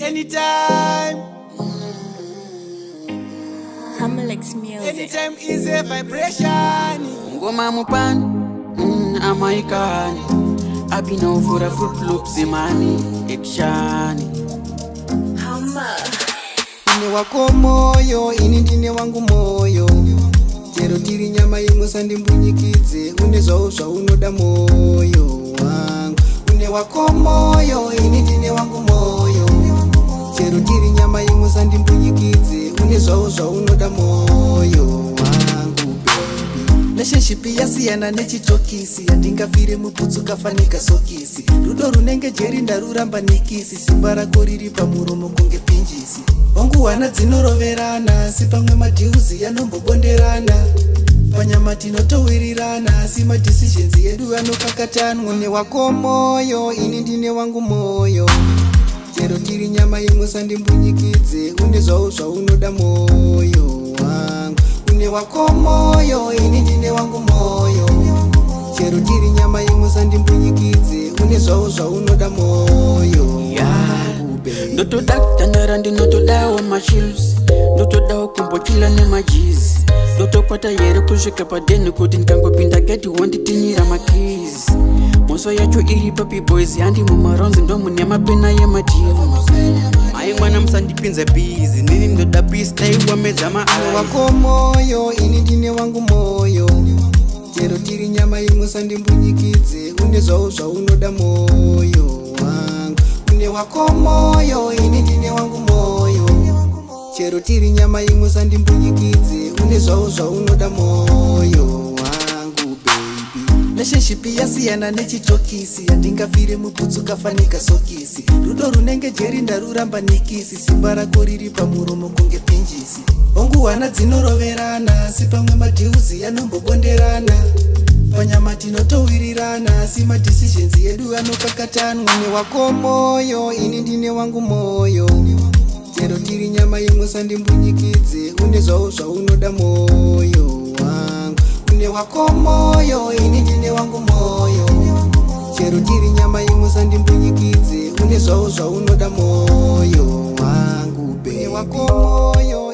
Anytime. Hamlex music. Anytime is a vibration. Ngoma mupani, amaikani. I've been over a Fruit Loops imani, ekshani. Ine wako moyo, ini ndine wangu moyo. Chero tiri nyama imwe sandimbunyikidze, une zvausva unoda moyo wangu. Une wako moyo, ini ndine wangu moyo. Chero tiri nyama imwe sandimbunyikidze, une zvausva unoda moyo wangu baby. Relationship yasiyana nechitokisi, yandingafire mubhutsu kafanika sokisi. Rudo runenge jeri ndaruramba nikisi, simba rako riri pamuromo kunge pinjisi. Wangu wana dzinoroverana, asi pamwe madhiuzi yanombobonderana. Panyama tinotowirirana, asi madecisions edu anokakatanwa. Une wako moyo, ini ndine wangu moyo. Chero tiri nyama imwe sandimbunyikidze, une zvausva unoda moyo wangu. Une wako moyo, ini ndine wangu moyo. Chero tiri nyama imwe sandimbunyikidze, une zvausva unoda moyo wangu baby. Ndotoda kutandara ndinotodawo mashills, ndotodawo kumbochila nemajizi, ndotokwata yere kusvika padeni kuti ndikangopinda geti wonditinyira makeys. Moso yacho iri papi boys, handi mumaronzi ndo mune mapena yemadiva. Mai mwana musandipinza busy, nini ndoda peace dai wamedza Une wako moyo, ini ndine wangu moyo. Chero tiri nyama imwe sandimbunyikidze, une zvausva unoda moyo wangu. Une wako moyo, ini ndine wangu moyo. Chero tiri nyama imwe sandimbunyikidze, une zvausva unoda moyo wangu baby. Relationship yasiyana nechitokisi, yandingafire mubhutsu kafanika sokisi. Rudo runenge jeri ndaruramba nikisi, simba rako riri pamuromo kunge pinjisi. Wangu wana dzinoroverana, asi pamwe madhiuzi yanombobonderana. Panyama tinotowirirana, asi madecisions edu anokakatanwa. Une wako moyo, ini ndine wangu moyo. Chero tiri nyama imwe sandimbunyikidze, une zvausva unoda moyo wangu. Une wako moyo, ini ndine wangu moyo. Chero tiri nyama imwe sandimbunyikidze, une zvausva unoda moyo wangu baby. Une wako moyo.